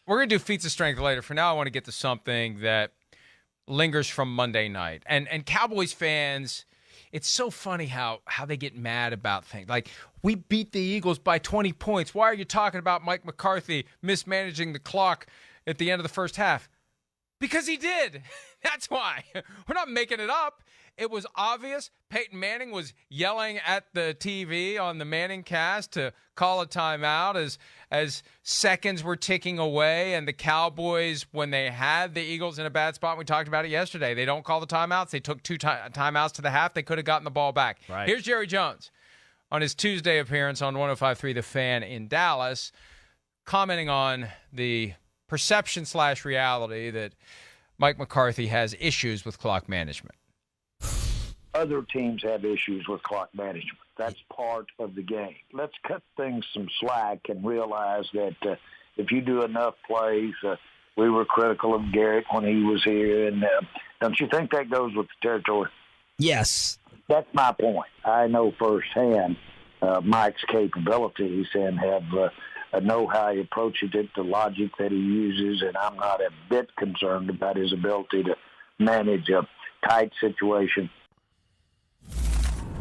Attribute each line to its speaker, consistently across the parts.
Speaker 1: we're going to do feats of strength later. For now, I want to get to something that lingers from Monday night. And Cowboys fans, it's so funny how they get mad about things. Like, we beat the Eagles by 20 points. Why are you talking about Mike McCarthy mismanaging the clock at the end of the first half? Because he did. That's why. We're not making it up. It was obvious. Peyton Manning was yelling at the TV on the Manning cast to call a timeout as seconds were ticking away. And the Cowboys, when they had the Eagles in a bad spot, we talked about it yesterday, they don't call the timeouts. They took two timeouts to the half. They could have gotten the ball back.
Speaker 2: Right. Here's
Speaker 1: Jerry Jones on his Tuesday appearance on 105.3 The Fan in Dallas, commenting on the perception/reality that Mike McCarthy has issues with clock management.
Speaker 3: Other teams have issues with clock management. That's part of the game. Let's cut things some slack and realize that if you do enough plays, we were critical of Garrett when he was here, and don't you think that goes with the territory?
Speaker 4: Yes.
Speaker 3: That's my point. I know firsthand Mike's capabilities and have know how he approaches it, the logic that he uses, and I'm not a bit concerned about his ability to manage a tight situation.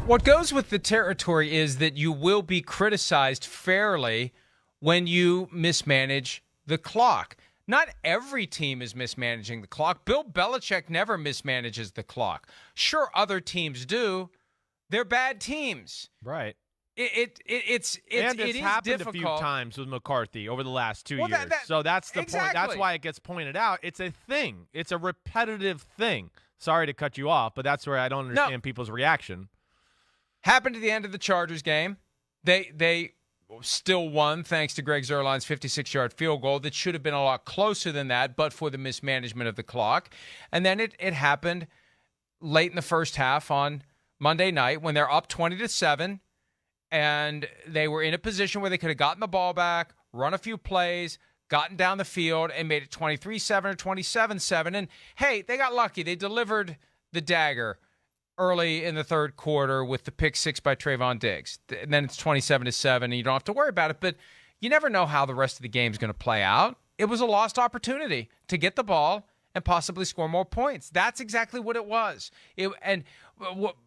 Speaker 1: What goes with the territory is that you will be criticized fairly when you mismanage the clock. Not every team is mismanaging the clock. Bill Belichick never mismanages the clock. Sure, other teams do. They're bad teams.
Speaker 2: Right.
Speaker 1: It's
Speaker 2: happened
Speaker 1: difficult.
Speaker 2: a few times with McCarthy over the last 2 years.
Speaker 1: That,
Speaker 2: so that's the
Speaker 1: exactly.
Speaker 2: point. That's why it gets pointed out. It's a thing. It's a repetitive thing. Sorry to cut you off, but that's where I don't understand people's reaction.
Speaker 1: Happened at the end of the Chargers game. They still won thanks to Greg Zuerlein's 56-yard field goal that should have been a lot closer than that, but for the mismanagement of the clock. And then it happened late in the first half on Monday night when they're up 20-7, and they were in a position where they could have gotten the ball back, run a few plays, gotten down the field, and made it 23-7 or 27-7. And, hey, they got lucky. They delivered the dagger early in the third quarter with the pick six by Trayvon Diggs. And then it's 27-7, and you don't have to worry about it. But you never know how the rest of the game is going to play out. It was a lost opportunity to get the ball and possibly score more points. That's exactly what it was.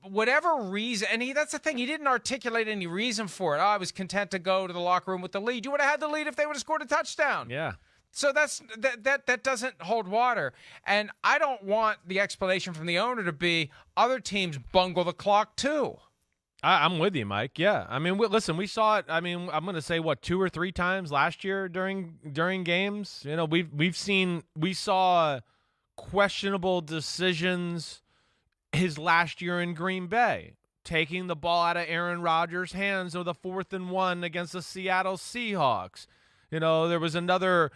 Speaker 1: Whatever reason, and that's the thing, he didn't articulate any reason for it. I was content to go to the locker room with the lead. You would have had the lead if they would have scored a touchdown.
Speaker 2: Yeah.
Speaker 1: So that doesn't hold water. And I don't want the explanation from the owner to be other teams bungle the clock too.
Speaker 2: I'm with you, Mike. Yeah. I mean, listen, we saw it. I mean, I'm going to say, 2 or 3 times last year during games. You know, we saw questionable decisions his last year in Green Bay, taking the ball out of Aaron Rodgers' hands with a 4th and 1 against the Seattle Seahawks. You know, there was another,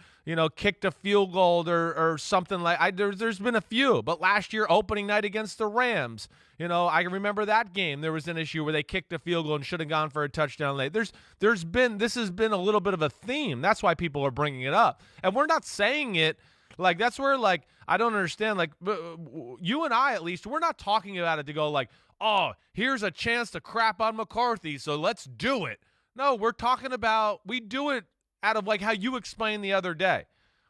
Speaker 2: kicked a field goal or something like there's been a few. But last year, opening night against the Rams, I remember that game. There was an issue where they kicked a field goal and should have gone for a touchdown late. This has been a little bit of a theme. That's why people are bringing it up. And we're not saying it like that's where I don't understand. Like you and I, at least, we're not talking about it to go like, oh, here's a chance to crap on McCarthy, so let's do it. No, we're talking about we do it out of how you explained the other day.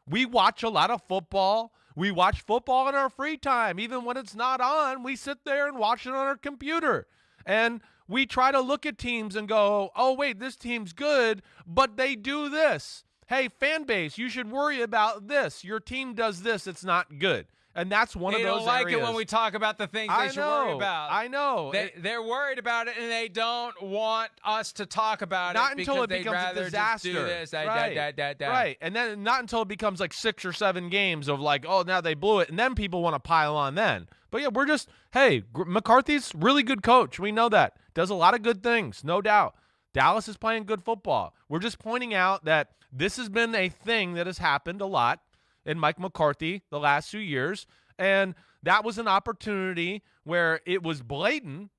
Speaker 2: We watch a lot of football. We watch football in our free time. Even when it's not on, we sit there and watch it on our computer. And we try to look at teams and go, oh, wait, this team's good, but they do this. Hey, fan base, you should worry about this. Your team does this. It's not good. And that's one of those areas. They don't like it
Speaker 1: when we talk about the things they should worry about.
Speaker 2: I know.
Speaker 1: They're worried about it, and they don't want us to talk about
Speaker 2: not
Speaker 1: it
Speaker 2: until
Speaker 1: because
Speaker 2: it becomes
Speaker 1: they'd rather
Speaker 2: a disaster.
Speaker 1: Just do this.
Speaker 2: Right. Right. And then not until it becomes 6 or 7 games of oh, now they blew it. And then people want to pile on then. But, yeah, we're just, hey, McCarthy's really good coach. We know that. Does a lot of good things, no doubt. Dallas is playing good football. We're just pointing out that this has been a thing that has happened a lot in Mike McCarthy the last few years. And that was an opportunity where it was blatant.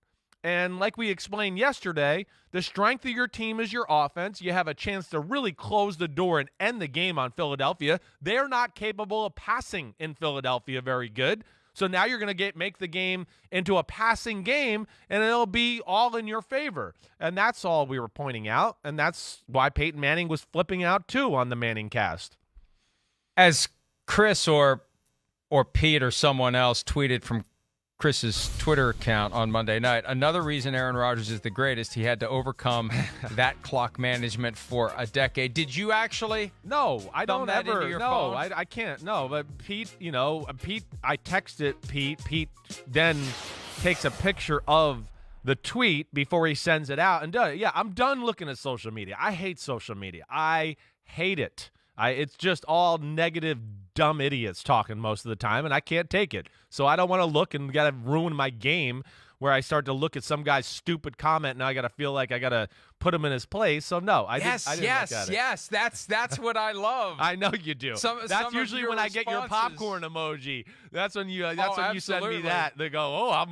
Speaker 2: And like we explained yesterday, the strength of your team is your offense. You have a chance to really close the door and end the game on Philadelphia. They're not capable of passing in Philadelphia very good. So now you're going to make the game into a passing game, and it'll be all in your favor. And that's all we were pointing out. And that's why Peyton Manning was flipping out, too, on the Manning cast.
Speaker 1: As Chris or Pete or someone else tweeted from Chris's Twitter account on Monday night, another reason Aaron Rodgers is the greatest, he had to overcome that clock management for a decade. Did you actually?
Speaker 2: No, I don't ever. No,
Speaker 1: phone?
Speaker 2: I can't. No, but Pete, I texted Pete. Pete then takes a picture of the tweet before he sends it out and does it. Yeah, I'm done looking at social media. I hate social media. I hate it. It's just all negative, dumb idiots talking most of the time, and I can't take it. So I don't want to look and got to ruin my game where I start to look at some guy's stupid comment and I got to feel like I got to put him in his place. So no, I didn't look at it.
Speaker 1: Yes, that's what I love.
Speaker 2: I know you do. That's usually when I get your popcorn emoji. That's when you. When you send me that. They go, oh,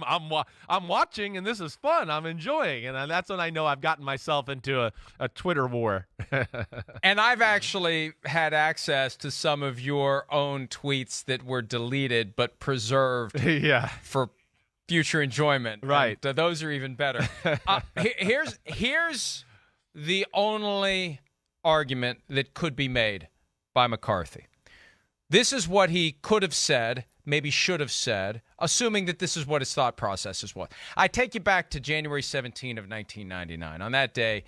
Speaker 2: I'm watching and this is fun. I'm enjoying, and that's when I know I've gotten myself into a Twitter war.
Speaker 1: And I've actually had access to some of your own tweets that were deleted but preserved.
Speaker 2: Yeah.
Speaker 1: For future enjoyment.
Speaker 2: Right.
Speaker 1: And, those are even better. Here's the only argument that could be made by McCarthy. This is what he could have said, maybe should have said, assuming that this is what his thought processes was. I take you back to January 17 of 1999. On that day,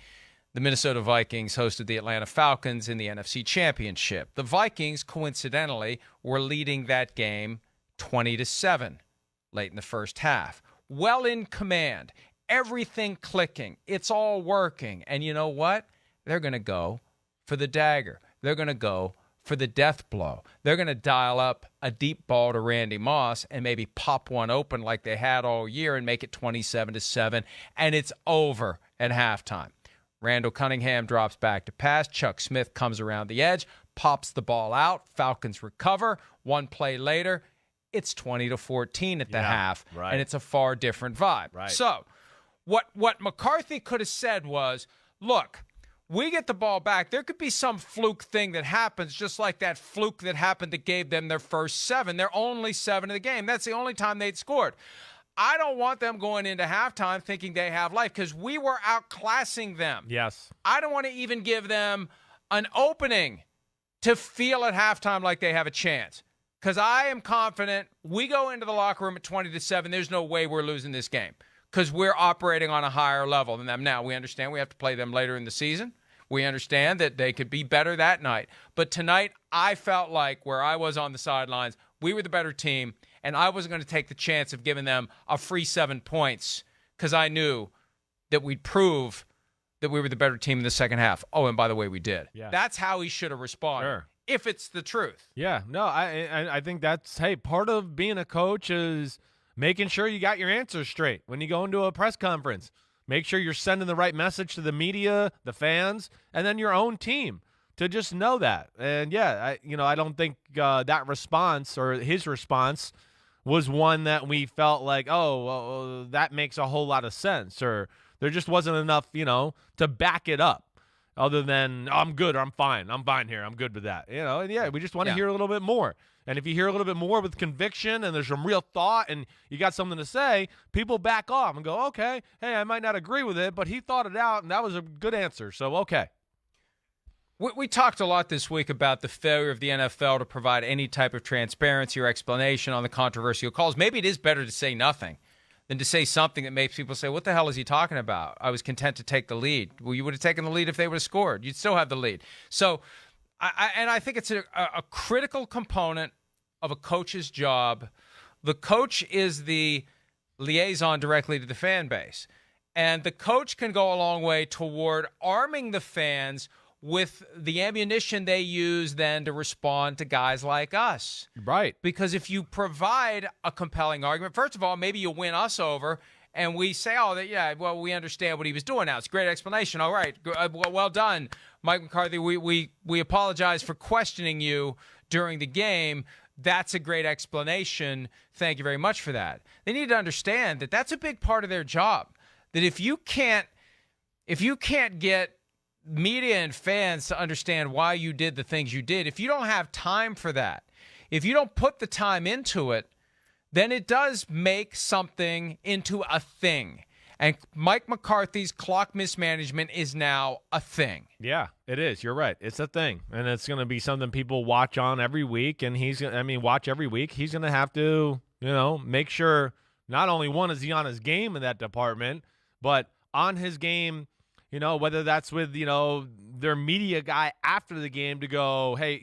Speaker 1: the Minnesota Vikings hosted the Atlanta Falcons in the NFC Championship. The Vikings, coincidentally, were leading that game 20-7. Late in the first half. Well in command. Everything clicking. It's all working. And you know what? They're going to go for the dagger. They're going to go for the death blow. They're going to dial up a deep ball to Randy Moss and maybe pop one open like they had all year and make it 27-7. And it's over at halftime. Randall Cunningham drops back to pass. Chuck Smith comes around the edge, pops the ball out. Falcons recover. One play later, it's 20-14 at the half,
Speaker 2: right.
Speaker 1: And it's a far different vibe.
Speaker 2: Right.
Speaker 1: So what McCarthy could have said was, look, we get the ball back. There could be some fluke thing that happens, just like that fluke that happened that gave them their first 7. They're only 7 in the game. That's the only time they'd scored. I don't want them going into halftime thinking they have life because we were outclassing them.
Speaker 2: Yes.
Speaker 1: I don't want to even give them an opening to feel at halftime like they have a chance. Because I am confident we go into the locker room at 20-7. There's no way we're losing this game because we're operating on a higher level than them. Now, we understand we have to play them later in the season. We understand that they could be better that night. But tonight, I felt like where I was on the sidelines, we were the better team, and I wasn't going to take the chance of giving them a free 7 points because I knew that we'd prove that we were the better team in the second half. Oh, and by the way, we did.
Speaker 2: Yeah.
Speaker 1: That's how he should have responded.
Speaker 2: Sure.
Speaker 1: If it's the truth.
Speaker 2: Yeah, no, I think that's, hey, part of being a coach is making sure you got your answers straight when you go into a press conference. Make sure you're sending the right message to the media, the fans, and then your own team to just know that. And, yeah, I don't think that response or his response was one that we felt like, oh, well, that makes a whole lot of sense, or there just wasn't enough, to back it up. Other than, oh, I'm good, or I'm fine here, I'm good with that. And yeah, we just want to hear a little bit more. And if you hear a little bit more with conviction and there's some real thought and you got something to say, people back off and go, okay, hey, I might not agree with it, but he thought it out, and that was a good answer, so okay.
Speaker 1: We talked a lot this week about the failure of the NFL to provide any type of transparency or explanation on the controversial calls. Maybe it is better to say nothing than to say something that makes people say, what the hell is he talking about? I was content to take the lead. Well, you would have taken the lead if they would have scored. You'd still have the lead. So, I think it's a critical component of a coach's job. The coach is the liaison directly to the fan base. And the coach can go a long way toward arming the fans with the ammunition they use then to respond to guys like us.
Speaker 2: Right.
Speaker 1: Because if you provide a compelling argument, first of all, maybe you'll win us over, and we say, we understand what he was doing now. It's a great explanation. All right, well done, Mike McCarthy. We apologize for questioning you during the game. That's a great explanation. Thank you very much for that. They need to understand that that's a big part of their job, that if you can't get media and fans to understand why you did the things you did, if you don't have time for that, if you don't put the time into it, then it does make something into a thing. And Mike McCarthy's clock mismanagement is now a thing.
Speaker 2: Yeah, it is. You're right. It's a thing. And it's going to be something people watch on every week. And watch every week. He's going to have to, make sure not only one is he on his game in that department, but on his game, whether that's with, their media guy after the game to go, hey,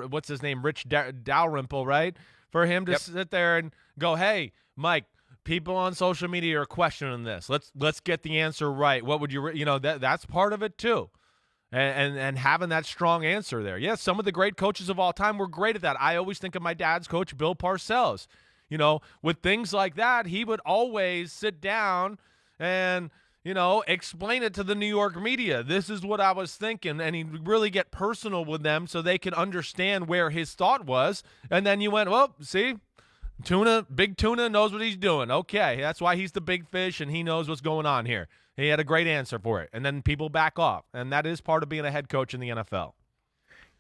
Speaker 2: what's his name? Rich Dalrymple, right? For him to sit there and go, hey, Mike, people on social media are questioning this. Let's get the answer right. What would you, that's part of it too. And having that strong answer there. Yes, some of the great coaches of all time were great at that. I always think of my dad's coach, Bill Parcells. With things like that, he would always sit down and, explain it to the New York media. This is what I was thinking. And he'd really get personal with them so they could understand where his thought was. And then you went, well, see, Big Tuna knows what he's doing. Okay, that's why he's the big fish and he knows what's going on here. He had a great answer for it. And then people back off. And that is part of being a head coach in the NFL.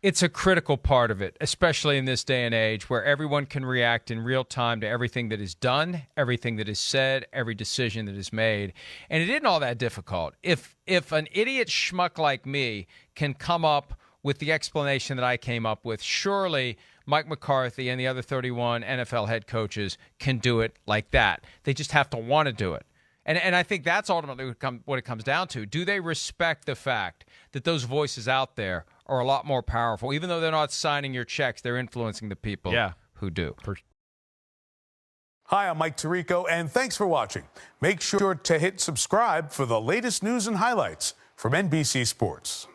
Speaker 1: It's a critical part of it, especially in this day and age where everyone can react in real time to everything that is done, everything that is said, every decision that is made. And it isn't all that difficult. If an idiot schmuck like me can come up with the explanation that I came up with, surely Mike McCarthy and the other 31 NFL head coaches can do it like that. They just have to want to do it. And I think that's ultimately what it comes down to. Do they respect the fact that those voices out there are a lot more powerful? Even though they're not signing your checks, they're influencing the people who do.
Speaker 4: Hi, I'm Mike Tirico, and thanks for watching. Make sure to hit subscribe for the latest news and highlights from NBC Sports.